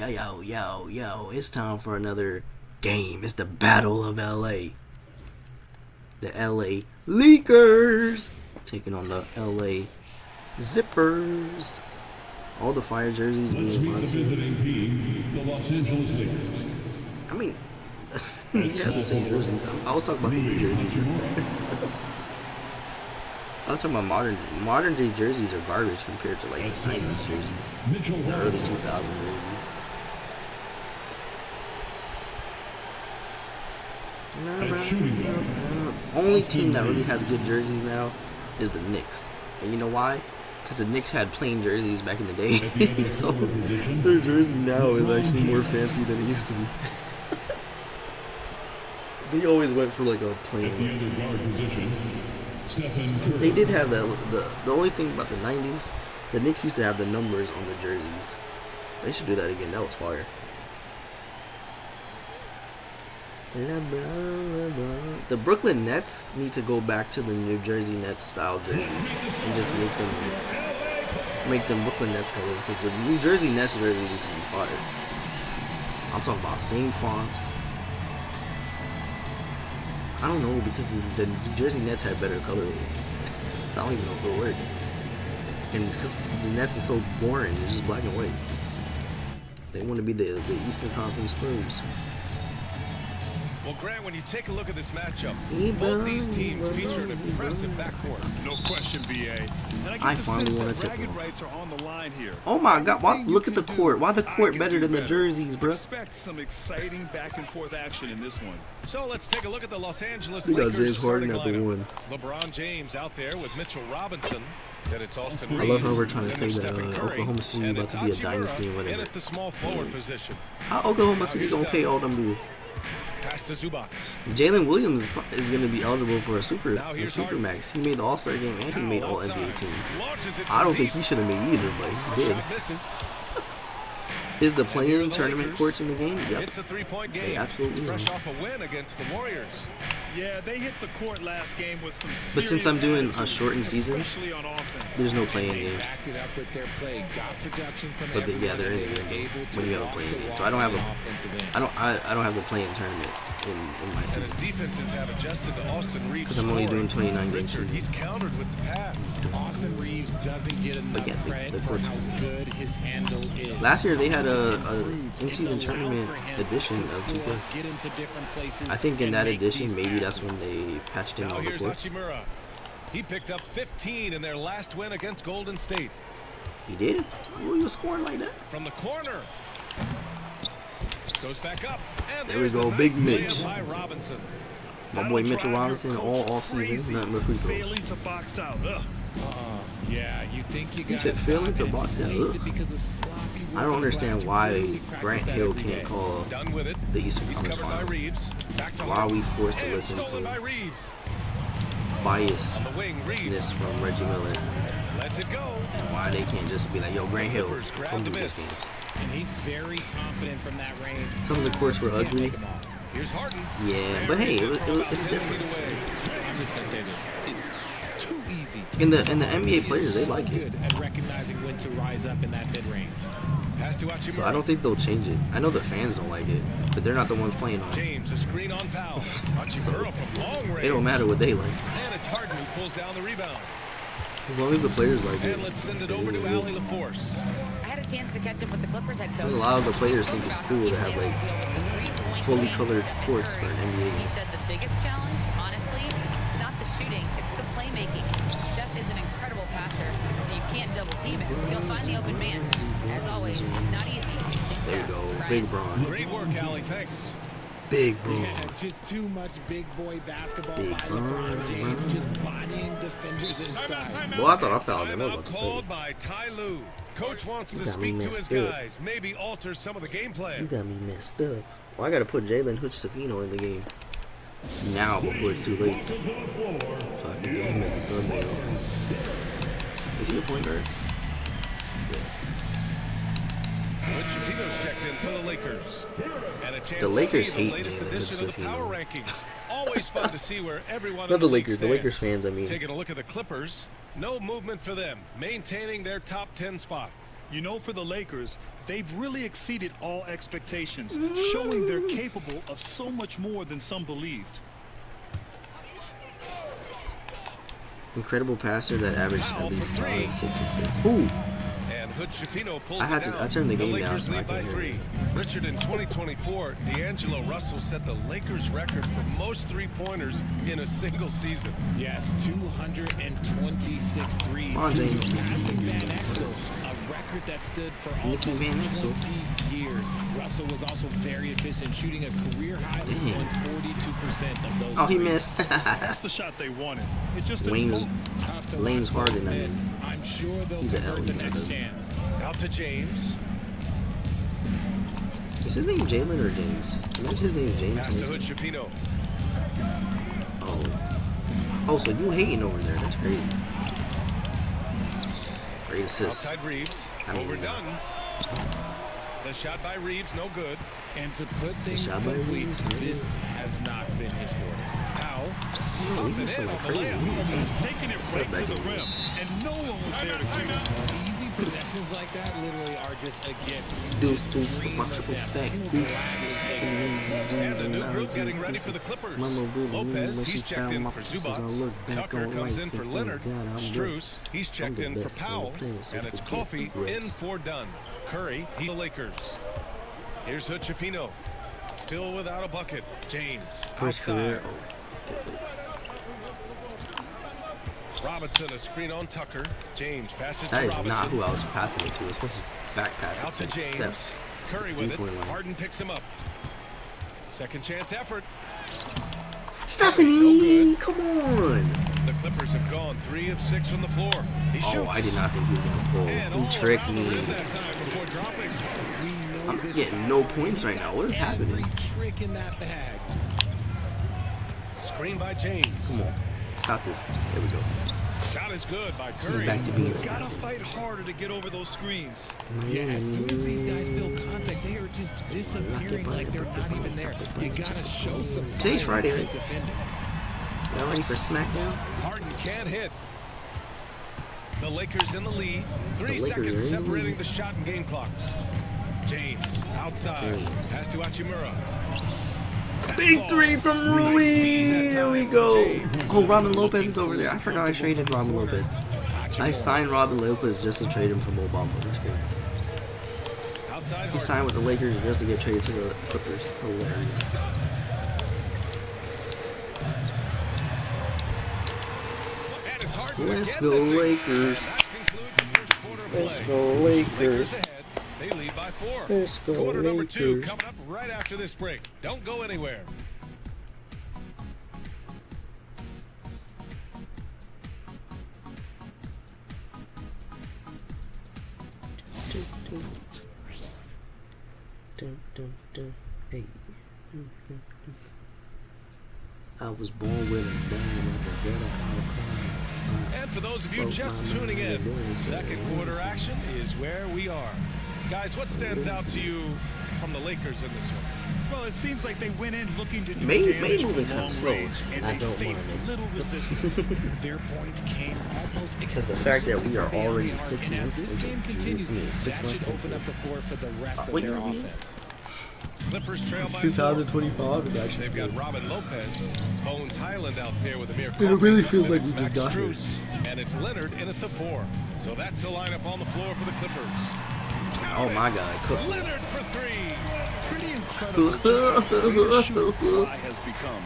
Yo, it's time for another game. It's the Battle of LA. The LA Leakers taking on the LA Zippers. All the fire jerseys being the visiting team, the Los Angeles Lakers. I mean, you have the same jerseys. I was talking about the new jerseys. I was talking about modern day jerseys are garbage compared to like the 90s jerseys, the early 2000s jerseys. Only team that really has good jerseys now is the Knicks. And you know why? Because the Knicks had plain jerseys back in the day. So their jersey now is actually more fancy than it used to be. They always went for like a plain one. They did have the only thing about the 90s, the Knicks used to have the numbers on the jerseys. They should do that again. That was fire. The Brooklyn Nets need to go back to the New Jersey Nets style jerseys and just make them Brooklyn Nets colors, because the New Jersey Nets jersey needs to be fire. I'm talking about same font. I don't know, because the New Jersey Nets had better colorway. I don't even know if it'll work. And because the Nets is so boring, it's just black and white. They want to be the Eastern Conference Spurs. Well, Grant, when you take a look at this matchup, both these teams feature an impressive backcourt. No question, BA. I finally want to tip off. Rights are on the line here. Oh my God! Why, look at the court. Why the court better than the jerseys, bro? Expect some exciting back and forth action in this one. So let's take a look at the Los Angeles We got Lakers James Harden at the lineup. one. LeBron James out there with Mitchell Robinson. Then it's Austin I love how Reeves, we're trying to then say there's that Stephen Curry, Oklahoma City and about to be a Hachimura dynasty and in whatever. at the small forward position. How Oklahoma City gonna pay all them dudes? Pass to Zubac. Jalen Williams is going to be eligible for a super Harden. max. He made the All-Star game and he made All NBA team. Launches it I don't deep. think he should have made either, but he did. Shot misses. Is the And here playing are the tournament Lakers. courts in the game? Yep. It's a three-point game. They absolutely Fresh are. off a win against the Warriors. Yeah, they hit the court last game with some But since I'm doing a serious shortened season, especially on offense. there's no playing They games. backed it up with their play, got production from But yeah, they're in the game when you have a playing game. So I don't have I don't have the playing tournament in my And season his defenses have adjusted to Austin Reeves. 'Cause I'm only doing 29 games. Richard, he's countered with the pass. Austin Reeves doesn't get enough yeah, credit the for courts. how good his handle is. Last year they had a It's in-season allowed tournament for him edition to of score, 2K. get into different places, I think in and that make edition, these maybe that's passes. when they patched in Now all the here's courts. Hachimura. He picked up 15 in their last win against Golden State. He did? Who was scoring like that? From the corner. Goes back up. And There we there's go, a Big nice Mitch. layup by Robinson. My boy Mitchell Robinson all offseason, nothing but free throws. Failing to box out. Yeah, you think you He got said failing to box out. Ugh. I don't understand why Grant Hill can't call Done with it. the Eastern He's Conference covered by Finals. Reeves. Back to Why are we forced to and listen stolen by to Reeves. biasness On the wing, Reeves from Reggie Miller? lets it go. And why they can't just be like, yo, Grant Hill, Clippers grab come the do this miss. game. And he's very confident from that range. Some of the courts were Can't ugly. make 'em all. Here's Harden. Yeah, but hey, it's Ten different. feet away. I'm just gonna say this: it's too easy. And the NBA players, they so like it. good at recognizing when to rise up in that mid-range. Pass to Hachimura. So I don't think they'll change it. I know the fans don't like it, but they're not the ones playing on it. James, a screen on Powell. Hachimura from long range. It don't matter what they like. And it's Harden who pulls down the rebound. As long as the players like it. And let's send it they over to will. Allie LaForce. I had a chance to catch up with the Clippers head coach. A lot of the players think it's cool to have like fully colored courts for an NBA. He said the biggest challenge, honestly, it's not the shooting, it's the playmaking. Steph is an incredible passer, so you can't double team him. He'll find the open man. As always, it's not easy. There you go, Big Bron. Great work, Allie. Thanks. Big Bron. Yeah, just too much big boy basketball Big by Bron, LeBron James, just bodying defenders inside. Well, I thought I fouled him. I was Timeout about to say. called by Ty Lue. Coach wants You to got me speak to his messed up. guys, maybe alter some of the game You plan. got me messed up. Well, I got to put Jalen Hutch-Savino in the game now before it's too late, so I can get him at the thumbnail. Is he a point guard? Yeah. Hutchino's checked in for the Lakers. And a chance The Lakers to see hate the latest Jalen edition of the Hutchino. power rankings. Always fun to see where everyone Not in the league Lakers, the stands. Lakers fans, I mean. Taking a look at the Clippers, no movement for them, maintaining their top 10 spot. You know, for the Lakers, They've really exceeded all expectations, showing they're capable of so much more than some believed. Incredible passer that averaged at least 5, 6 assists. Ooh! And Hood Schifino pulls I had it to. down. I turned the game down Lakers so I lead by can hear 3. it. Richard, in 2024, D'Angelo Russell set the Lakers record for most three-pointers in a single season. Yes, 226 threes. Come on, James. Surpassing Van Exel, a record that stood for almost Nicky Van Exel. 20 years. Russell was also very efficient, shooting a career high of 42% of those Oh, he threes. missed. That's the shot they wanted. It just didn't Wings. move. Tough to Lane's watch harder those than miss. me. I'm sure they'll He's an convert the L, next though. chance. Out to James. Is his name Jalen or James? Imagine his name is James. Pass to Hood Schifino. Oh. Oh, so you hating over there. That's great. Great assist. Outside Reeves. I mean, Overdone. The shot by Reeves, no good. And to put things shot by simply, Reeves, this has not been his forte. Powell. No, he missing like crazy. He's taking it Step right back to the in. rim, and no one was there to keep it. Easy possessions like that literally are just a gift. Deuce, deuce, my triple fact. And the new group getting ready for the Clippers. Lopez, he's checked in for Zubac. Tucker comes in for Leonard. Strus, he's checked in for Powell. And it's Coffey in for Dunn. Curry, the Lakers. Here's Hood Schifino. Still without a bucket. James, First career. outside. Oh. Robinson, a screen on Tucker. James passes to That is Robinson. not who I was passing it to. I was supposed to back pass Out it to to. James. Steph. Curry with it. 3-point line. Harden picks him up. Second chance effort. Stephanie, come on. The Clippers have gone 3 of 6 from the floor. He shoots. Oh, I did not think he was gonna pull. And He all tricked around the me. rim that time before dropping. We know I'm this getting guy no has points right now. What is every happening? trick in that bag. Screen by James. Come on. Stop this. There we go. Shot is good by He's Curry. back to being Gotta Steph. fight harder to get over those screens. Yeah, as soon as these guys feel contact, they are just disappearing like they're not even there. You gotta show some Today's fire Friday, in right? defending. Y'all ready for SmackDown? Harden can't hit. The Lakers in the lead. 3 Lakers are in seconds the separating lead. the shot and game clocks. James outside. James. Pass to Achimura. Big three from Rui. There we go. Oh, Robin Lopez is over there. I forgot I traded Robin Lopez. I signed Robin Lopez just to trade him from Obama. That's great. Outside He Harden. signed with the Lakers just to get traded to the Clippers. Hilarious. And it's Harden Let's again go missing. Lakers. And that concludes the first quarter of Let's play. go Lakers. Ahead. They lead by 4. Let's go Quarter number 2 Lakers. coming up right after this break. Don't go anywhere. Hey. I was born with a diamond at the ghetto. And for those of you just tuning in, second quarter action is where we are. Guys, what stands out to you from the Lakers in this one? Well, it seems like they went in looking to do May damage moving from kinda long slow, range, and and I they don't faced mind it. little resistance. Their points came almost Because the fact that we are exclusively from already the arc, 6 and as months this into game continues, that 6 should months open into up the floor for the rest of what their year are we in? offense. Clippers trail by 2025 is actually They've got Robin Lopez, Bones Highland out there with Amir. It really feels like we just got here. And it's Leonard in at the 4. So that's the lineup on the floor for the Clippers. Oh my God, Cook. Leonard for 3. Pretty incredible just how great a shooter Kawhi has become.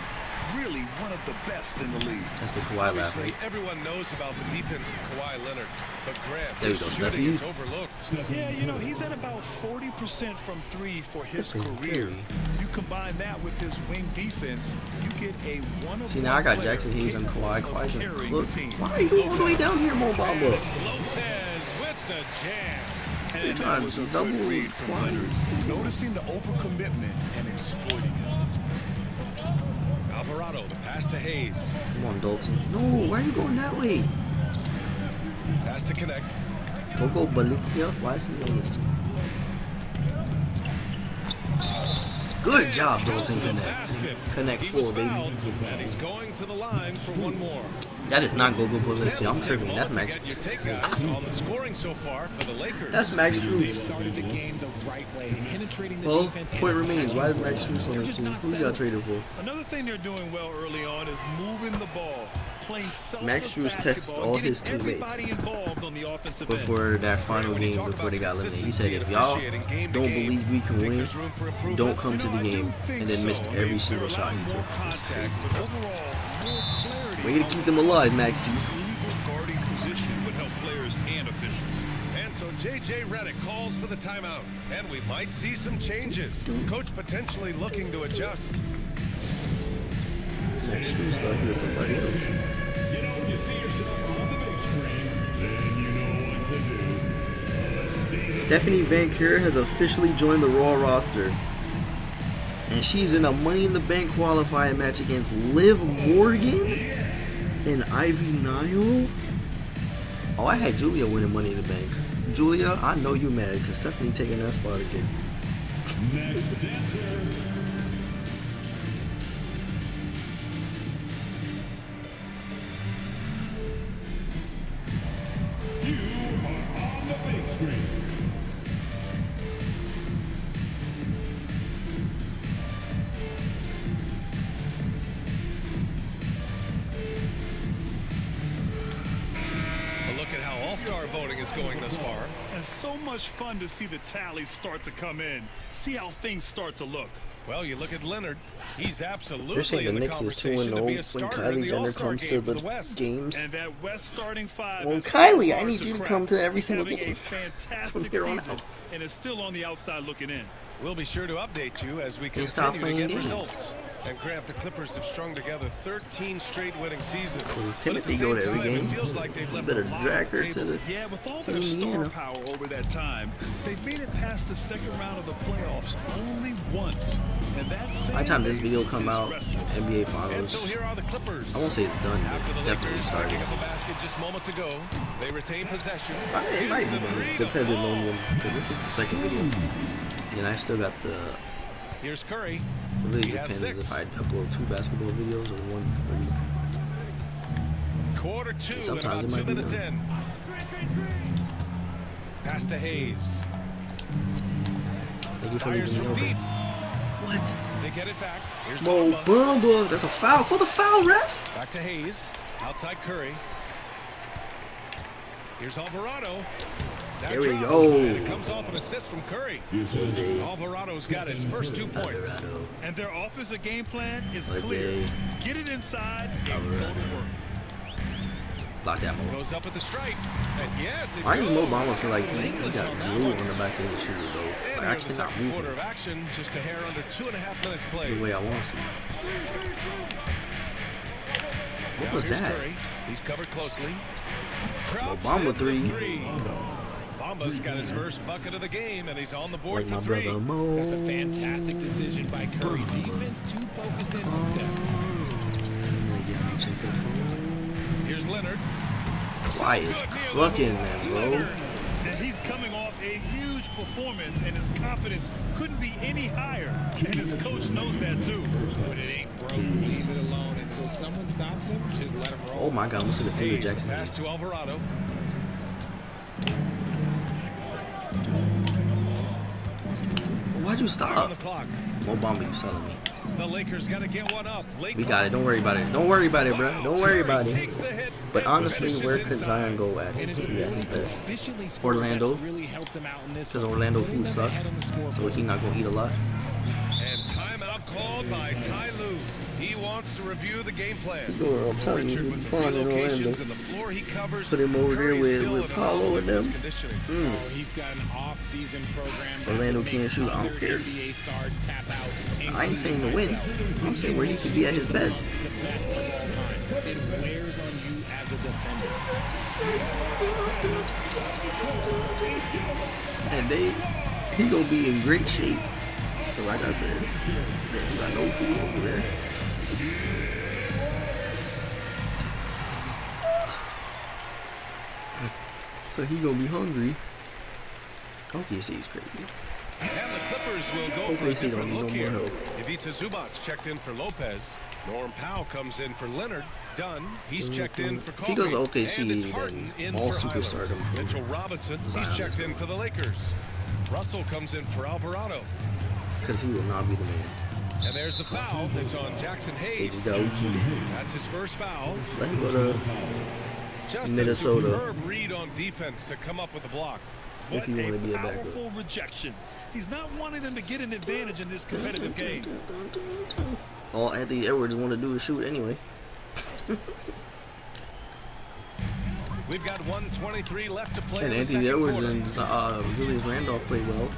Really one of the best in the league. That's the Kawhi laugh, Obviously, right? everyone knows about the defense of Kawhi Leonard, but Grant, There you go, his shooting Steffi. is overlooked. Yeah, you know, he's at about 40% from 3 for his Stephen career. Curry. You combine that with his wing defense, you get a one-of-one See, now I got player Jackson Hayes on capable Kawhi. of Kawhi's gonna carrying cook. the team. Why are you all the way down here, Mo And Bamba? it's Lopez with the jam. You're And trying that was to a double good read from Kawhi. Leonard, noticing the overcommitment and exploiting it. Alvarado, the pass to Hayes. Come on, Dalton. No, why are you going that way? Pass to connect. Go Balizia. Why is he on this team? Good job, Dalton. Connect 4, baby. And he's going to the line for one more. That is not go-go publicity. I'm tripping. That's Max. Get your takeouts on the scoring so far for the Lakers. That's Max Strus. Started the game the right way, penetrating the Well, defense. point remains. Why is Max Strus on this team? Who you got traded for? Another thing they're doing well early on is moving the ball. Max Strus texted all his teammates before that final game, before they got eliminated. He said, if y'all don't believe we can win, don't come to the game. And then missed every single shot he took. Way to keep them alive, Maxie. Guarding position would help players and officials. And so J.J. Redick calls for the timeout. And we might see some changes. Coach potentially looking to adjust. Max Strus thought he was somebody else. You know, you see yourself on the big screen, then you know what to do. Let's see. Stephanie Van Keur has officially joined the Raw roster. And she's in a Money in the Bank qualifying match against Liv Morgan and Ivy Nile. Oh, I had Julia winning Money in the Bank. Julia, I know you mad because Stephanie taking that spot again. Next dancer. You are on the big screen. A look at how All-Star voting is going thus far. It's so much fun to see the tallies start to come in. See how things start to look. Well, you look at Leonard. He's absolutely They're saying the in Knicks is conversation to 2-0 be a when starter in Kylie the Jenner All-Star comes to game for the West. games. And that West starting five Well, is Kylie, so I hard need you to crack. come to every He's single having game a fantastic from here on season, out. and is still on the outside looking in. We'll be sure to update you as we They stop continue to playing get games. results. And Grant, the Clippers have strung together 13 straight winning seasons. Does But at the Timothy go to same every time, game? It feels like they've You left better a lot drag on the her to table. the Yeah, with all to their star Indiana. power over that time, they've made it past the second round of the playoffs only once. And that By the time this fan video base come is out, restless. NBA And Finals, so here are the Clippers. I won't say it's done, After the but definitely Lakers started. picking up a basket just moments ago, they retain possession. It might be Here's the done, three to depending fall. on when, because this is the second video. And I still got the. Here's Curry. It really He has depends 6. if I upload 2 basketball videos or 1 a week. Quarter 2 and Sometimes about it 2 might be minutes done. in. Pass to Hayes. Thank you for Fires leaving me from deep. open. What? They get it back. Here's Mo Bamba. Bamba. That's a foul. Call the foul, ref. Back to Hayes. Outside Curry. Here's Alvarado. That There we drops, go. and it comes off an assist from Curry. Jose Alvarado's got his first 2 points. Alvarado. And their offensive game plan is Jose clear. Get it inside and go Alvarado. to work. Block that Mo. Goes up with the strike. And yes, it Why does Mo goes. Bamba feel like he English got on that glue one. on the back of his shoes, though? And Like, I here's the cannot second move quarter it of action, just a hair under 2.5 minutes the played. way I want to. What Now was here's that? Curry. He's covered closely. Mo Crouch Bamba in for 3. Bamba's got his first bucket of the game, and he's on the board Like for my 3. brother Mo. That's a fantastic decision by Curry. Defense too focused in on Steph. Check the phone. Here's Leonard. Quiet is clucking, man, bro. And he's coming off a huge performance, and his confidence couldn't be any higher. And his coach knows that too. When it ain't broke, leave it alone until someone stops him. Just let him roll. Oh my God, almost took a 3 to Hayes, Jackson. pass to Alvarado. Why'd you On stop? the clock. Mo Bamba, you selling me. The Lakers got to get one up. Late We got it. Don't worry about it. Don't worry about it, bro. Don't worry about it. Takes the hit But and honestly, finishes where could inside. Zion go at? And his To be at his ability to best. efficiently score Orlando. really helped him out in this Because one. Orlando Putting food them suck. ahead on the So scoreboard. he not gonna eat a lot. And timeout called by Ty Lue. He wants to review the game plan. He go, I'm telling you, Richard he'll be with fine in relocations Orlando. and the floor he covers. Put him over there Curry's with still in Paulo and them. conditioning. Oh, he's got an off-season program. Orlando that can't makes shoot. I don't other care. NBA stars tap out, I ain't saying to win. I'm saying where he could be at his best. the best of all time. It wears on you as a defender. And he gonna be in great shape. But like I said, they got no food over there. So he gonna be hungry. OKC is crazy. And the Clippers will go for a Hopefully he don't different need look no more here. help. Ivica Zubac's checked in for Lopez. Norm Powell comes in for Leonard. Dunn, he's checked in for If Coffey. he goes to OKC, and it's then Harden in all for superstardom Hyland. from Mitchell Robinson, Zion he's is checked in gone. for the Lakers. Russell comes in for Alvarado. Because he will not be the man. And there's the foul. It's on Jackson They Hayes. just got weak. That's his first foul. Let him go to Just Minnesota. a superb read on defense to come up with the block. if you want to be a backup. Powerful rejection. He's not wanting them to get an advantage in this competitive game. All Anthony Edwards want to do is shoot anyway. We've got 1:23 left to play. And in the Anthony second Edwards quarter. and Julius Randolph played well.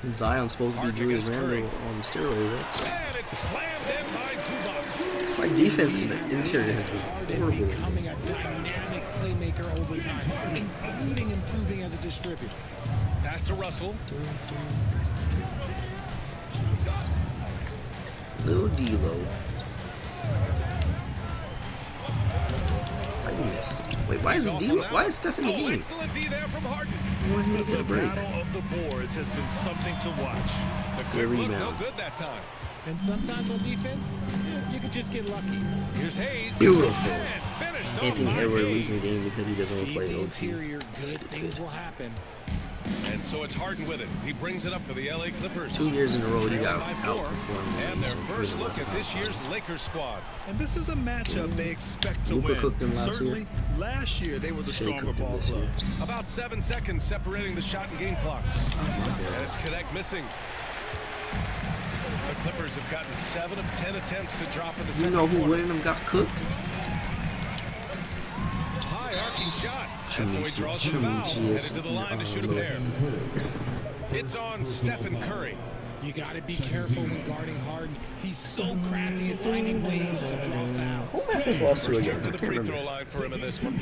And Zion's supposed to be Harden Julius against Randolph on steroids, right? And it's slammed in by Zubac. My defense in the interior has been Harden horrible. becoming a dynamic playmaker over time, including improving as a distributor. Pass to Russell. Lil D-Lo. Why you miss? Wait, why is D-Lo? Why is Steph in the game? Excellent D there from Harden. I want him to The get a break. battle of the boards has been something to watch. The Good quick look, no rebound. good that time. And sometimes on defense, you could just get lucky. Here's Hayes. Beautiful. And finished off Anthony by Edwards Hayes. losing game because he doesn't want to Feed play the OT. interior, good things will happen. And so it's Harden with it. He brings it up for the LA Clippers. 2 years in a row, he Trailing got by 4. outperformed. And their first look at this year's Lakers squad. And this is a matchup they expect to Luka win. cooked them last Certainly, year. last year they were the Shea stronger cooked them ball this club. year. About 7 seconds separating the shot and game clocks. Oh my And God. it's Connect missing. The Clippers have gotten 7 of 10 attempts to drop in the You second know who quarter. winning them got cooked? High arcing shot. And so he Chimichi- draws the foul. Chimichi is- Headed to the line to shoot a Lord. pair. It's on Stephen Curry. You got to be careful when guarding Harden. He's so crafty at finding ways to draw fouls. Who Memphis lost to again? I To the can't free remember. throw line for him in this one.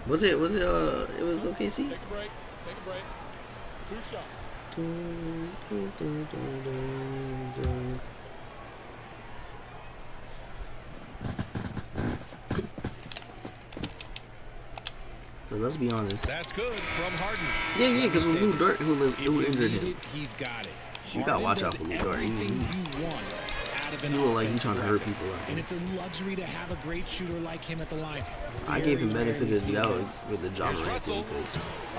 Was it, it was OKC? Take a break. Take a break. 2 shots. But let's be honest. That's good from Harden. Yeah, because it was Lou Dort who injured him. He's got it. You gotta watch out for Harden Lou Dort. does everything you want out of an He look like he's offensive trying to hurt weapon. people out And there. it's a luxury to have a great shooter like him at the line. I gave him Very benefit rarely of the doubt seen with the job Here's rank thing Russell.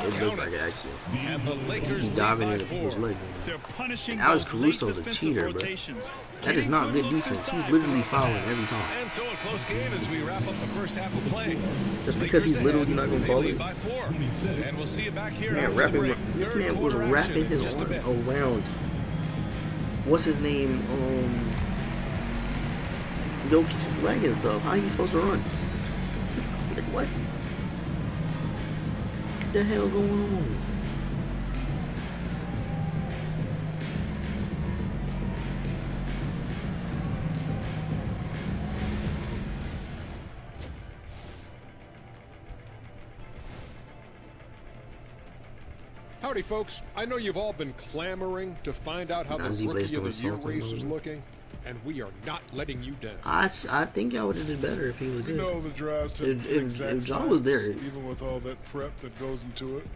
because it looked like an accident. And the Lakers He lead diving by into people's 4. legs. They're punishing Alex those late Caruso's a defensive cheater, bro. rotations. That is Getting not good looks defense. He's inside. literally fouling every time. And so a close game as we wrap up the first half of play. Just because he's Lakers little, ahead. you're not gonna They call lead it. by 4. And we'll see you back here Man, after the wrapping, break. this Third man was quarter wrapping action his in just a arm bit. around. What's his name? Jokic's leg and stuff. How are you supposed to run? Like what? What the hell going on? Howdy, folks. I know you've all been clamoring to find out how the Nazi Rookie Blaze of the doing Year salt on race is those. looking, and we are not letting you down. I think y'all would have did better if he was We good. know the drives to If- the if- exact if John was science, there- even with all that prep that goes into it.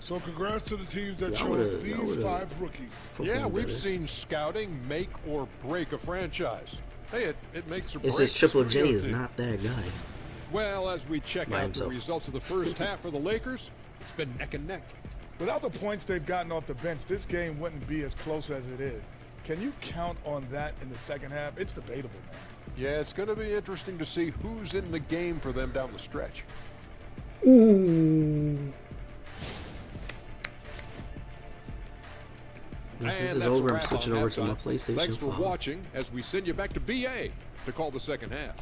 So congrats to the teams that Y'all chose would've- these y'all would've 5 rookies. Yeah, Performed we've better. seen scouting make or break a franchise. Hey, it makes or It's breaks this Triple a J studio is team. not that guy. Well, as we check By out himself. the results of the first half for the Lakers, it's been neck and neck. Without the points they've gotten off the bench, this game wouldn't be as close as it is. Can you count on that in the second half? It's debatable, man. Yeah, it's going to be interesting to see who's in the game for them down the stretch. Once this And is that's a over, I'm wrap switching on over to my halftime. PlayStation Thanks for 5. watching as we send you back to BA to call the second half.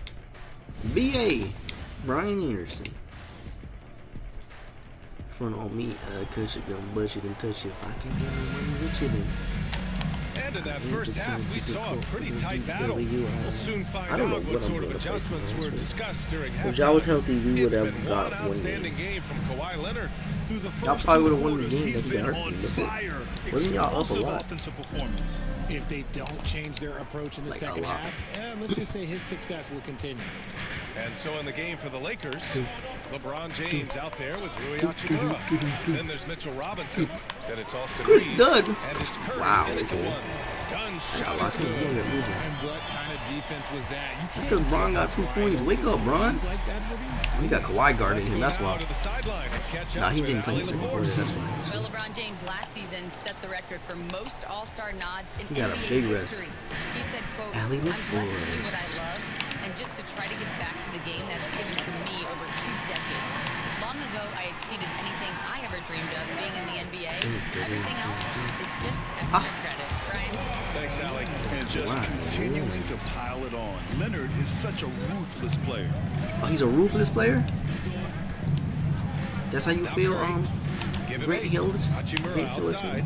BA, Brian Anderson. Front on me, cause you gonna bust it and touch it. If I can't get any with you, then And in that first half, we saw a pretty tight battle. WWE. We'll soon I find don't know out what what I'm sort of gonna play adjustments for, were honestly. discussed during halftime. if y'all was healthy, we would It's have been got one one outstanding game. game from Kawhi Leonard. Through the Y'all first probably two would've won the quarters, game he's if he been got hurt. on That's it. fire. Wasn't y'all up a Explosive lot? offensive performance. If they don't change their approach in the Like a second lot. half, let's just say his success will continue. And so in the game for the Lakers, LeBron James out there with Rui Hachimura. Then there's Mitchell Robinson. Then it's Austin Chris Reeves. Dunn. And it's Curry. Wow, in at the okay. one. Dunn I shot got is locked in. good. We're losing. And what kind of defense was that? You can't Because Bron got 2 points. Wake up, Bron. like that, He got Kawhi guarding him. That's Now why. to the sideline and catch Nah, up he with didn't play in Allie the second LaForce. quarter. That's why. Well, LeBron James last season set the record for most All-Star nods in He got a NBA big rest. history. He said, quote, Allie I'm blessed to do what LaForce. I love and just to try to get back to the game that's given to me over 2 decades. Long ago, I exceeded anything I ever dreamed of being in the NBA. Everything else is just extra credit, right? Thanks, Allie. And just Wow. continuing to pile it on. Leonard is such a ruthless player. Oh, he's a ruthless player? That's how you Now feel, Curry. Give it Grant eight. Hills? Hachimura Grant Hillis? outside.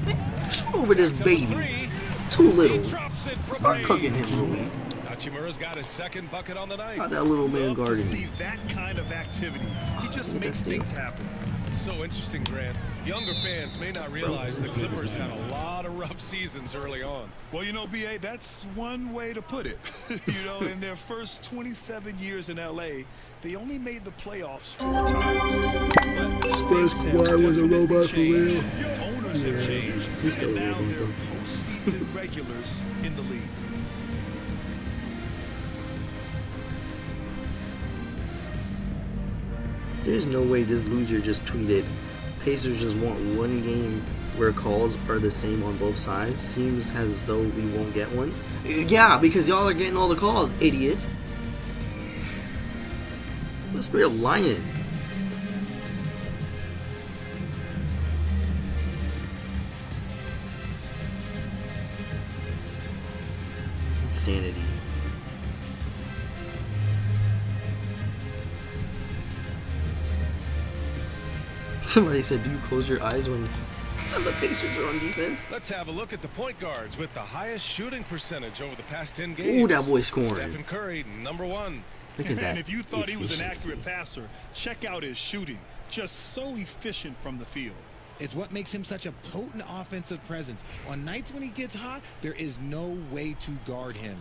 Man, shoot over this baby. Three. Too little. He drops it for Start three. cooking him, Louis. Hachimura's got his second bucket on the night. How that little man Love to guarding see him. that kind of activity. He just look at makes that steal. things happen. It's so interesting, Grant. Younger fans may not realize the Clippers had a lot of rough seasons early on. Well, you know, BA, that's one way to put it. You know, in their first 27 years in LA, they only made the playoffs 4 times. But Spurs things have Kawhi was a definitely robot for real. changed. Owners have changed, he's still and a now robot, they're though. postseason regulars in the league. There's no way this loser just tweeted, Pacers just want one game where calls are the same on both sides. Seems as though we won't get one. Yeah, because y'all are getting all the calls, idiot. Let's be a lion. Insanity. Somebody said, do you close your eyes when the Pacers are on defense? Let's have a look at the point guards with the highest shooting percentage over the past 10 games. Ooh, that boy scoring. Stephen Curry, number 1. Look at that. And if you thought he was an efficiency. accurate passer, check out his shooting. Just so efficient from the field. It's what makes him such a potent offensive presence. On nights when he gets hot, there is no way to guard him.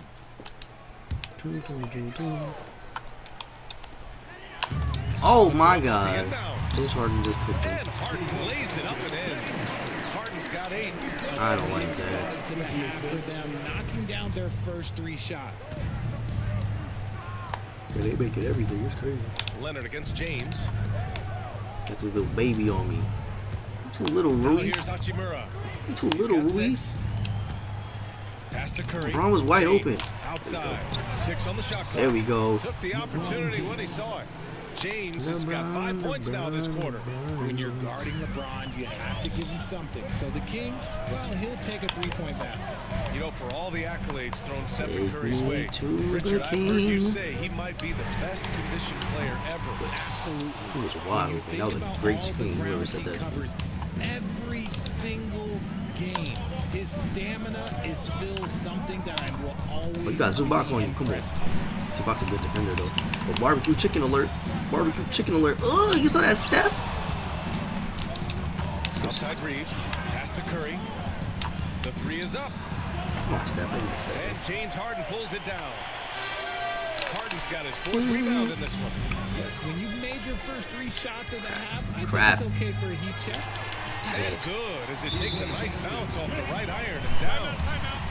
Oh my God. Inbound. James Harden just cooked him. And Harden lays it up and in. Harden's got 8. I don't like that. Started to the half for them, knocking down their first 3 shots. Yeah, they make it everything. It's crazy. Leonard against James. Got this little baby on me. You too little, Now Rui. here's Hachimura. You too He's little, got Rui. 6. Pass to Curry. Braun was wide James open. Outside. 6 on the shot clock. There we go. Took the opportunity when he saw it. James has got 5 points now this quarter. When you're guarding LeBron, you have to give him something. So the King, well, he'll take a 3-point basket. You know, for all the accolades thrown Stephen Take Curry's me way, to Richard, the I've heard you king. say he might be the best conditioned player ever. Absolutely. He was When wide you open. think That was a about great all the screen. Whoever ground said he that. covers every single game. His stamina is still something that I will always But you got Zubac on you. Come on. impressed. Zubac's a good defender, though. But barbecue chicken alert. Barbecue chicken alert. Ugh, you saw that step? Outside Reeves. Pass to Curry. The 3 is up. Come on, Steph. I need Steph. And James Harden pulls it down. Harden's got his 4th rebound in this one. When you've made your first 3 shots of the half, I Crap. think it's okay for a heat check. And good, as it takes a nice bounce off the right iron and down.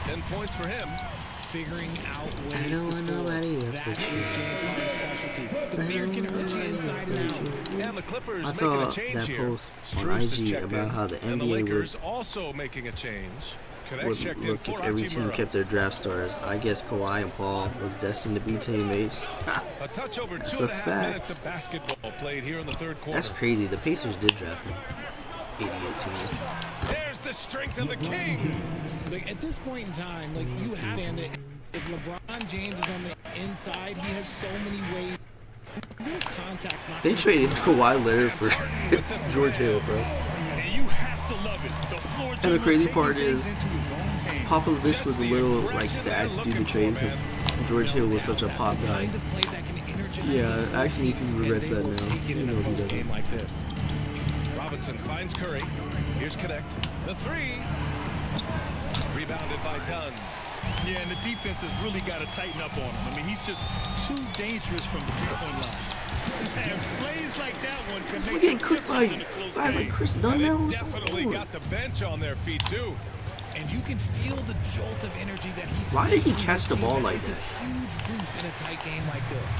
10 points for him. Figuring out I ways don't to want score. nobody else That but is you. James Harden's specialty. The beard can hurt you inside and out. And the Clippers I making saw a change that here. post on Strus is IG checked about in, how the and the NBA Lakers also making a change. Connect would checked in look for if every team Hachimura. kept their draft stars. I guess Kawhi and Paul was destined to be teammates. A touch over That's 2.5 a fact. minutes of basketball played here in the 3rd quarter. That's crazy. The Pacers did draft him. Idiot team. There's the strength of the King. Like at this point in time, like you have to understand that if LeBron James is on the inside, he has so many ways. Little contact's not They gonna- traded Kawhi Leonard for George Hill, bro. And you have to love it. The floor And the crazy taking part things is, into his own hands. Popovich was a little like sad to do the trade because George Hill was such a That's pop the guy. kind of plays that can energize Yeah, the defense, ask me if he and regrets they that will now. take it You in know a he close doesn't. game like this. Robinson finds Curry. Here's Connect. The 3. Rebounded by Dunn. Yeah, and the defense has really got to tighten up on him. I mean, he's just too dangerous from the 3-point line. We're getting cooked by guys like Chris Dunn now. What's Definitely going on? got the bench on their feet too. And you can feel the jolt of energy that he's. Why did he catch the ball like that? Huge boost in a tight game like this.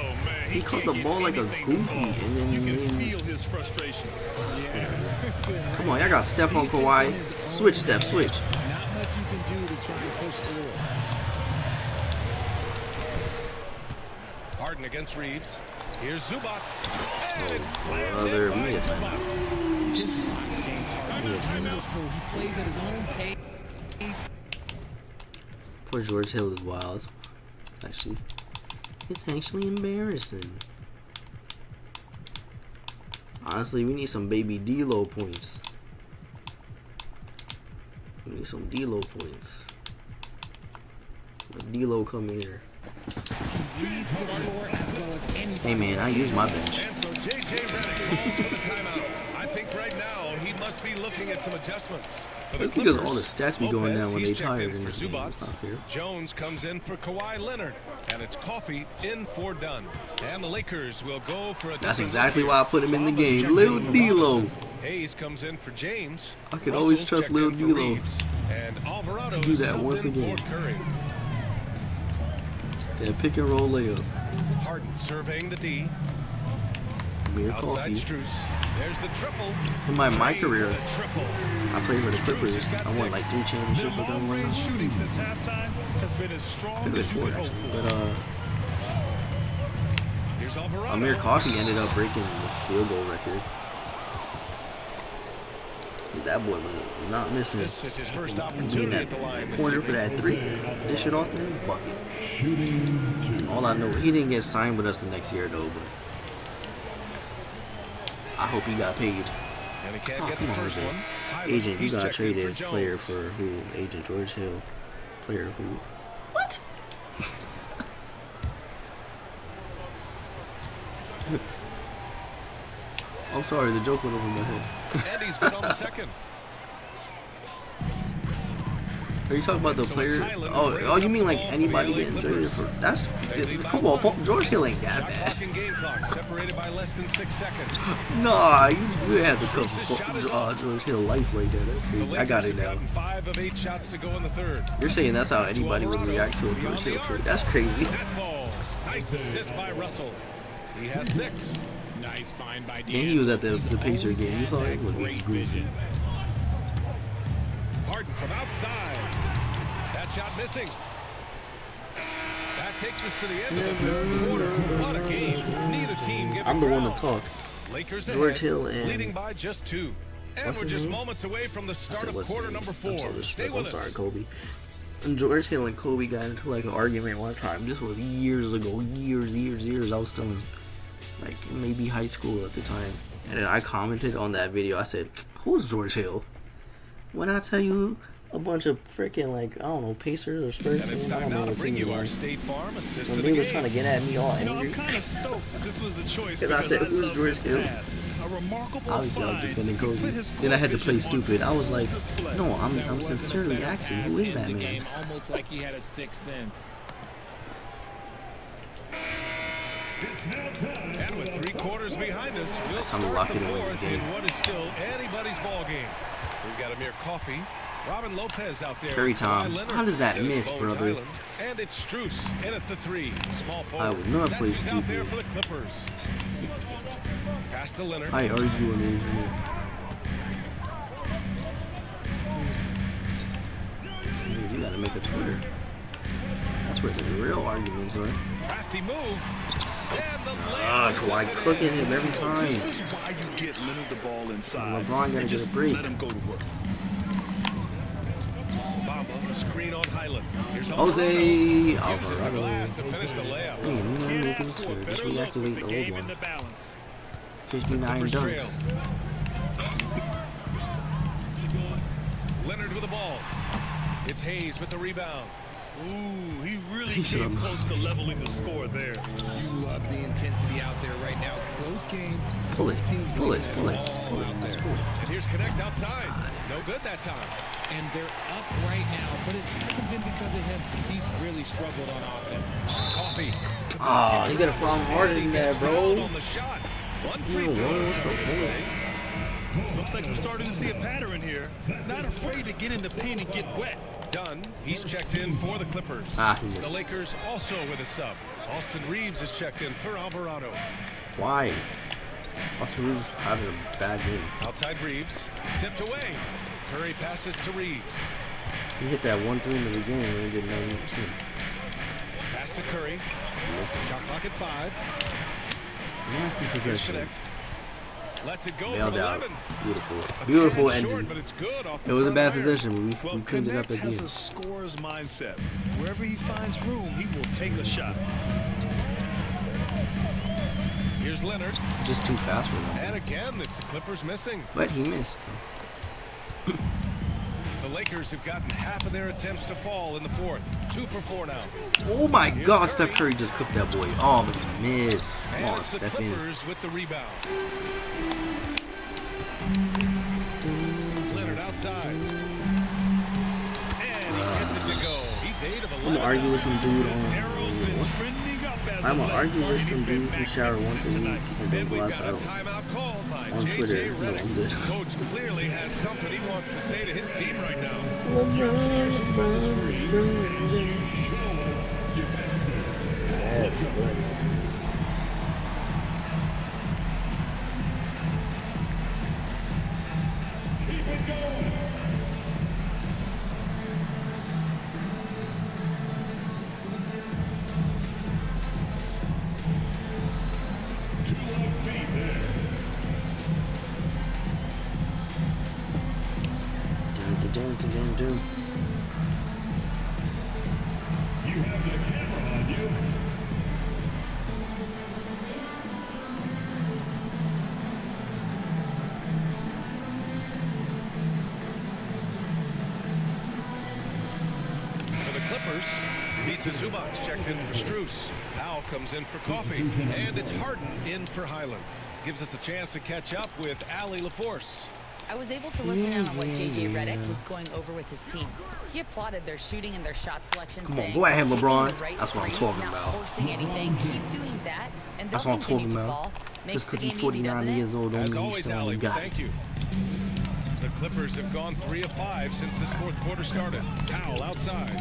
Oh man, He caught the ball like a goofy, and then you can feel his frustration. Yeah. come on, y'all got Steph on Kawhi. Switch, Steph, switch. Not much you can do to try to push through it. Harden against Reeves. Here's Zubats. Brother, we need a timeout. Just watch James Harden. Beautiful. He plays at his own pace. Poor George Hill is wild. Actually, it's actually embarrassing. Honestly, we need some baby D-Lo points. We need some D-Lo points. Let D-Lo come here. Reads the floor as well as anybody. Hey man, I use my bench. And so J.J. Redick calls for the timeout. I think right now he must be looking at some adjustments. For the That's because all the Clippers, stats be going down when Lopez, they he's checked tired in in for this game. Zubats. It's not fair. Jones comes in for Kawhi Leonard, and it's Coffee in for Dunn. And the Lakers will go for a. That's exactly why I put him in the game. Lil D-Lo. Hayes comes in for James. I can always Russell's trust Lil checked in for D-Lo Reeves, and Alvarado's to do that subbed once in again. for Curry. Yeah, pick and roll layup. Harden surveying the D. Mere Outside coffee. Strus. There's the triple. In my Drains career, the triple. I played for the Clippers. I won like 3 championships with them. Long-range shooting since halftime has been as strong Could have as been you 4 could hope actually. for. But Here's Alvarado. Amir Coffee ended up breaking the field goal record. That boy was not missing. This is his first Being opportunity that at the line. this corner for evening. that 3. Dish it off to him, bucket. All I know, he didn't get signed with us the next year though, but I hope he got paid. And he can't Oh, get the come on, first man. one. Highland, Agent, you he's got checked in traded for player Jones. for who? Agent George Hill. Player who? What? I'm sorry, the joke went over my head. And he's good on the second. Are you talking about the So it's player? Highland Oh, brings oh, up you mean the like ball for anybody the LA getting traded Clippers. for? That's They leave come on, out George Hill ain't that Shot bad. clock and game clock separated by less than 6 seconds. Nah, you had to cut Bruce's shot is off. George Hill life like that. That's The crazy. I got Lakers it have now. gotten 5 of 8 shots to go in the third. You're saying that's how anybody would react to a George Hill trade? That's crazy. That falls. Nice assist by Russell. He has 6. Nice find by And he was at the Pacer game. You saw him looking great goofy. vision. Harden from outside. That shot missing. That takes us to the end of the third quarter. What a game. Neither team giving I'm the one to ground. talk. Lakers George ahead, Hill and- leading by just 2. And What's we're his just name? moments away from the I start said, of let's quarter see. number I'm 4. so Stay disrespectful. with I'm sorry, us. Kobe. And George Hill and Kobe got into like an argument one time. This was years ago. Years. I was still in like maybe high school at the time. And then I commented on that video. I said, who's George Hill? When I tell you a bunch of freaking like, I don't know, Pacers or Spurs And it's fans, I time don't know now to what bring team you it our was. State Farm assist When of they the was game. trying to get at me all You know, I'm angry. kind of stoked that this was a choice. 'Cause I said, because who's love George his Hill? pass. A remarkable Obviously, I was find. defending He put Kobe. his Then I had to core play vision on stupid. I was like, display. no, There I'm wasn't a sincerely better asking, pass who is in that the man? game, almost like he had a sixth sense. And with 3 quarters behind us, we'll Time to start lock the it in with this fourth game. in what is still anybody's ball game. We've got Amir Coffee, Robin Lopez out there. Curry time. Kawhi Leonard, How does that and it's miss, Bones brother? Highland, and it's Strus in at the 3. Small forward. I would not play That's out there stupid. for the Clippers. Pass to Leonard. I argue on the internet. Dude, you gotta make a Twitter. That's where the real arguments are. Crafty move. And the Ah, layup. Kawhi cooking him every time. This is why you get Leonard the ball inside. LeBron gotta and get a just break. let him go to work. Bamba, screen on Highland. Here's Jose Uses the Alvarado. glass to finish the layup. Hey, you're not Can't making ask it for a Just better look reactivate with the the old game in one. the balance. 59 Clippers trail. dunks. Leonard with the ball. It's Hayes with the rebound. Ooh, he really He said, came "I'm close to leveling the score there. You love the intensity out there right now. Close game. Pull it, Teams pull it, leaving pull it, all pull it, out let's there. pull it. And here's Connect outside. No good that time. And they're up right now, but it hasn't been because of him. He's really struggled on offense. Coffee. Ah, you gotta foul him harder than that, Fouled bro. on the shot. One You free know, throw. what's the point? Looks like we're starting to see a pattern here. Not afraid to get in the paint and get wet. Dunn, he's checked in for the Clippers. He missed. The Lakers also with a sub. Austin Reeves is checked in for Alvarado. Why? Austin Reeves having a bad game. Outside Reeves, tipped away. Curry passes to Reeves. He hit that 1-3 in the beginning and he did nothing since. Pass to Curry. Missing. Shot clock at 5. Nasty possession. Connect. Lets it go Bailed from out. 11. Beautiful. A Beautiful tad ending. short, but it's good off the It was a front bad iron. possession, but Well, we cleaned it up Connect at the has end. a scorer's mindset. Wherever he finds room, he will take a shot. Here's Leonard. Just too fast for him. And again, it's the Clippers missing. But he missed. The Lakers have gotten half of their attempts to fall in the fourth. 2 for 4 now. Oh my God, Steph Curry just cooked that boy. Oh, but he missed. Come And on, it's the Steph. Clippers with the rebound. Leonard outside. And he gets it to go. He's 8 of 11. I'm gonna argue with some dude This arrow's been on. trending up as I'm of gonna late. argue with some He's been dude who shower once a week magnificent and then And go we've got a outside timeout called by on J.J. Twitter. No, Redick. I'm good. Coach clearly has something he wants to say to his team right now. That's funny. Keep it going. Two left feet there. Dun. You have the camera on you. For the Clippers, Pizza Zubac's checked in for Strus. Powell comes in for Coffee. And it's Harden in for Highland. Gives us a chance to catch up with Allie LaForce. I was able to listen in on what J.J. Redick was going over with his team. He applauded their shooting and their shot selection. Come on, saying, go ahead, "Taking LeBron. the right That's what I'm threes, talking not about. Forcing anything, keep doing that, and That's they'll what I'm talking continue to about. ball. Just Makes because the he's game easy, 49 doesn't it? years old don't As mean he's always, still Allie, a we guy. thank you. The Clippers have gone 3 of 5 since this fourth quarter started. Powell outside.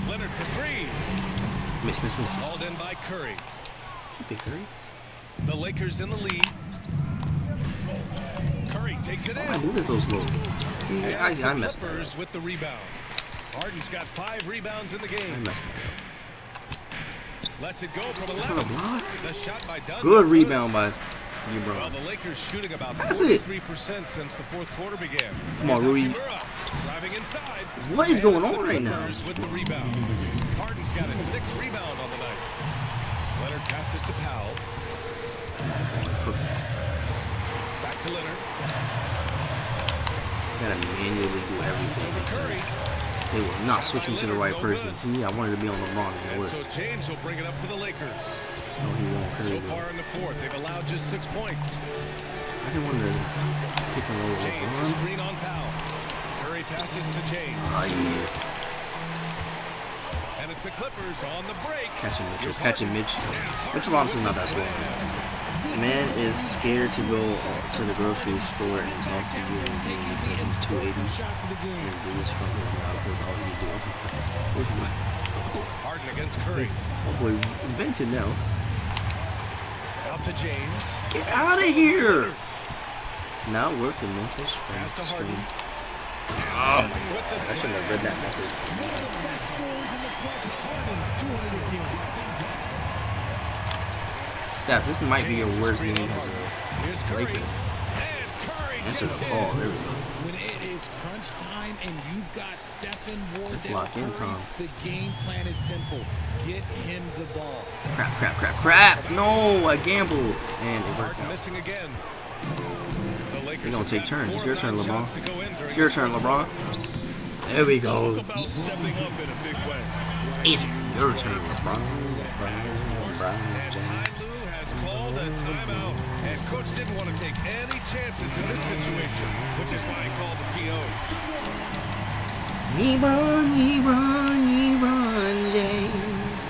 Leonard for 3. Miss. Hauled in by Curry. Keep it, Curry. The Lakers in the lead. Curry takes it in. Why am I moving so slow? See, And I it's the messed that Clippers up. with the rebound. Harden's got 5 rebounds in the I game. messed that Lets it go from up. That's not a 11. block. The shot by Dunn. Good rebound by Well, LeBron. the Lakers shooting about That's it. 43% since the fourth quarter began. Come on, Here's Rui. Hachimura, driving inside. What is And going it's the on right now? Clippers with the rebound. Harden's got his 6th rebound on the night. Leonard passes to Powell. Back to Leonard. I gotta manually do everything Over Curry. because they will not switch me to the right person. See, I wanted to be on LeBron and it And worked. so James will bring it up for the Lakers. No, he won't. Curry So will. far in the fourth, they've allowed just 6 points. I didn't want to pick and roll James, a LeBron. screen on Powell. Curry passes to James. Oh yeah, And it's the Clippers on the break. catching Mitchell, Here's catching Harden. Mitch. Yeah, Mitchell Harden Robinson's not with that the slow. slam. Man is scared to go to the grocery store and talk to you and me because he's 280 Shots of the game. and bleeds from his mouth because all he do. Where's my Harden against Curry. oh boy, invented now. Out to James. Get out of here! Now work the mental Pass to strain. Harden. Oh my god, I shouldn't have read that message. One of the best scorers in the clutch. Harden doing it again. Steph, this might be your James, worst screen game on as Harden. a Here's Curry. Laker. And Curry Answer the gets call. in. There we go. When it is crunch time and you've got Stephen Ward It's and lock in Curry, time. the game plan is simple. Get him the ball. Crap. No, I gambled. And it worked Harden out. missing again. The Lakers You're gonna have take got turns. 4 It's your of turn, 9 LeBron. shots to go in during It's your this turn, fourth. LeBron. There we Talk go. about stepping up in a big way. It's your turn, LeBron. And James. Ty Lue has called a timeout. And coach didn't want to take any chances in this situation, which is why he called the TOs. He run, James.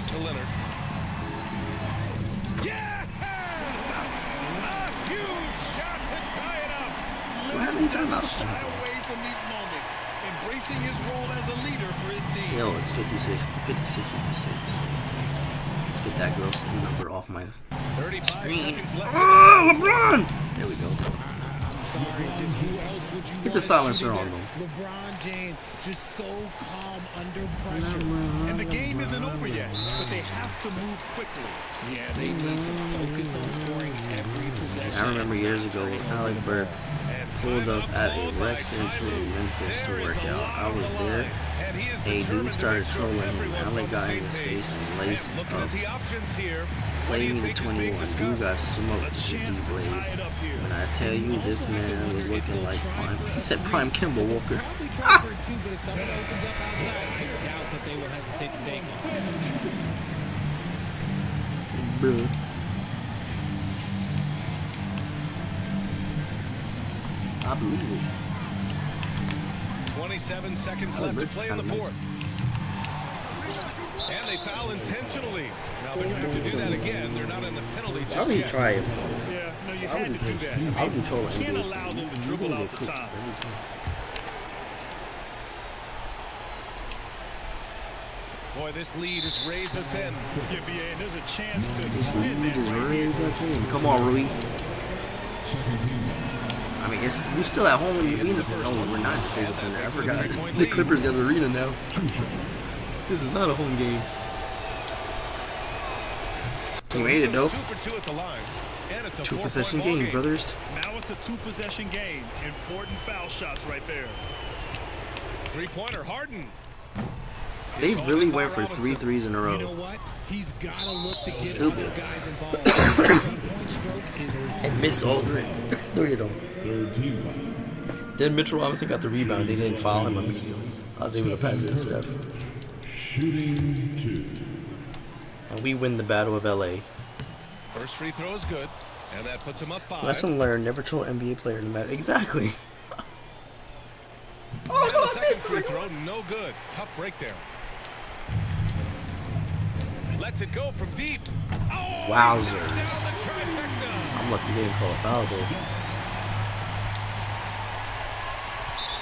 to Leonard. Yeah! A huge shot to tie it up. What happened to timeouts? Shy away from these moments, embracing his role as a leader for his team. Yo, it's 56. Let's get that gross number off my 35 screen. seconds left. Oh, LeBron! There we go. Sorry, just who else would you Get the want silencer shooting on, there? though. LeBron James, just so calm under pressure. And the game isn't over yet, but they have to move quickly. Yeah, they need to focus on scoring every possession. I remember years ago, Alec Burke pulled up at a rec center in Memphis to work out. I was there. A dude started trolling him. Alec got in his face and laced up. Played me to 21. Dude got smoked with these blades. When I tell you, this man was looking like prime. He said prime Kimball Walker. Probably covered too, but if someone opens up outside, I doubt that they will hesitate to take it. Bruh. I believe it. 27 seconds left to play in the fourth. And they foul intentionally. Now they're going to have to do that again. They're not in the penalty just I wouldn't yet. try it. Yeah, no, you I had to wouldn't do that. I would control it. You can't allow them to dribble out the top. Boy, this lead is razor thin. Yeah, BA, and there's a chance to This extend lead that is right really here. good. Come on, Rui. I mean, we're still at home in the arena. No, we're not at the Staples Center. I forgot. The Clippers got an arena now. This is not a home game. We made it, though. 2 for 2 at the line. And it's a 2-possession 4-point ball game, brothers. Now it's a 2-possession game. Important foul shots right there. 3-pointer, Harden. They really went for 3 threes in a You know row. what? He's got to look to get Stupid. other guys involved. The three-point stroke is And missed all 3 of them. Then Mitchell Robinson got the rebound. They didn't foul him immediately. I was able to pass it to Steph. Shooting 2. And we win the Battle of LA. First free throw is good. And that puts him up 5. Lesson learned, never troll NBA player no matter. Exactly. And Oh, no, the I second missed free it. throw, no good. Tough break there. Lets it go from deep. Oh, Wowzers. down the trifecta. I'm lucky they didn't call a foul, though.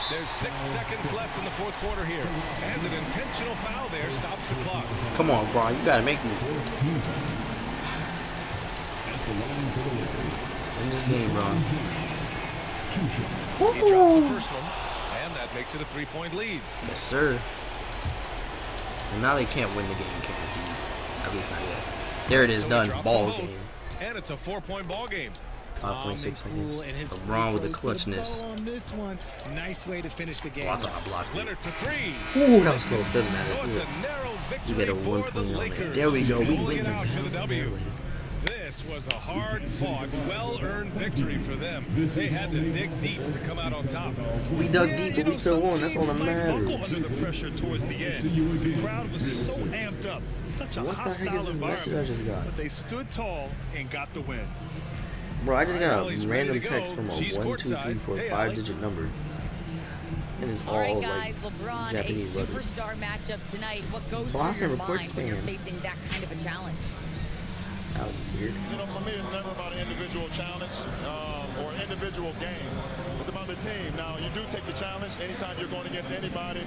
There's 6 seconds left in the fourth quarter here. And an intentional foul there stops the clock. Come on, Bron. You got to make these. Win this game, Bron. He drops the Woo! first one. And that makes it a 3-point lead. Yes, sir. And now they can't win the game, guaranteed. At least not yet. There it is, So he done. drops Ball them both. game. And it's a 4-point ball game. 5.6 seconds. cool, and his LeBron with the free throws put a clutchness. bow on this one. Nice way to finish the game. Oh, I thought I blocked it. Leonard for 3. Ooh, that was close. Doesn't So matter. it's a narrow We victory get a for 1 the point on it. Lakers. There we go. We Rolling win it the out to the W. battle. This was a hard-fought, well-earned victory for them. They had to dig deep to come out on top. We dug deep, but we still won. That's all that Buckle matters. under the pressure towards the end. The crowd was so amped up. Such a What the heck hostile is this message I just got? environment. But they stood tall and got the win. Bro, I just got Well, a he's ready random to text go. from a She's 1, 2, 3, courtside. 4, Hey, 5-digit number. And it's All right, all guys, like LeBron, Japanese a letters. superstar matchup tonight. What goes Block through your and record mind when you're spam. facing that kind of a challenge? That was weird. You know, for me, it's never about an individual challenge or an individual game. It's about the team. Now, you do take the challenge anytime you're going against anybody,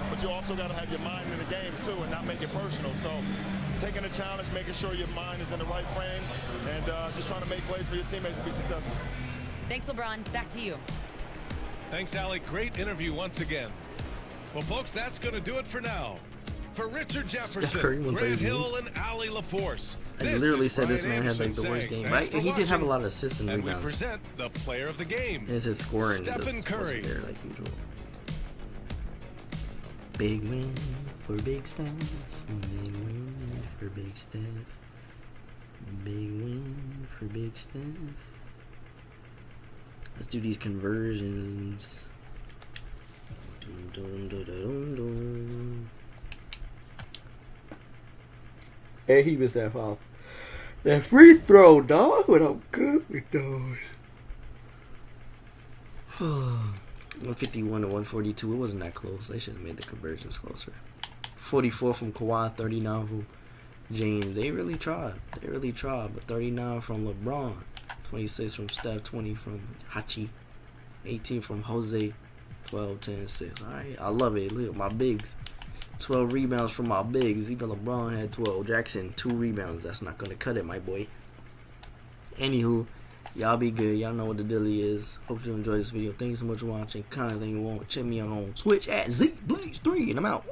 but you also got to have your mind in the game, too, and not make it personal. So, taking a challenge, making sure your mind is in the right frame, and just trying to make plays for your teammates to be successful. Thanks, LeBron. Back to you. Thanks, Alec. Great interview once again. Well, folks, that's going to do it for now. For Richard Jefferson, Curry won Grant 30 Hill, and Ali LaForce. I this literally is said this Brian man had like Anderson the worst saying, game. "Thanks But for he did have a watching." lot of assists and And we rebounds. present the player of the game. It's his scoring. Stephen wasn't Curry. there like usual. Big win for Big Steph. Big win for Big Steph. Big win for Big Steph. Let's do these conversions. Dun, dun, dun, dun, dun. Hey, he missed that foul. That free throw, dog. What I'm good with those. 151 to 142. It wasn't that close. They should have made the conversions closer. 44 from Kawhi, 39 from James. They really tried. But 39 from LeBron, 26 from Steph, 20 from Hachi, 18 from Jose, 12, 10, 6. All right, I love it. Look at my bigs. 12 rebounds from my bigs. Even LeBron had 12. Jackson, 2 rebounds. That's not going to cut it, my boy. Anywho, y'all be good. Y'all know what the dilly is. Hope you enjoyed this video. Thank you so much for watching. Kind of thing you want. Check me out on Twitch at ZBlaze3. And I'm out.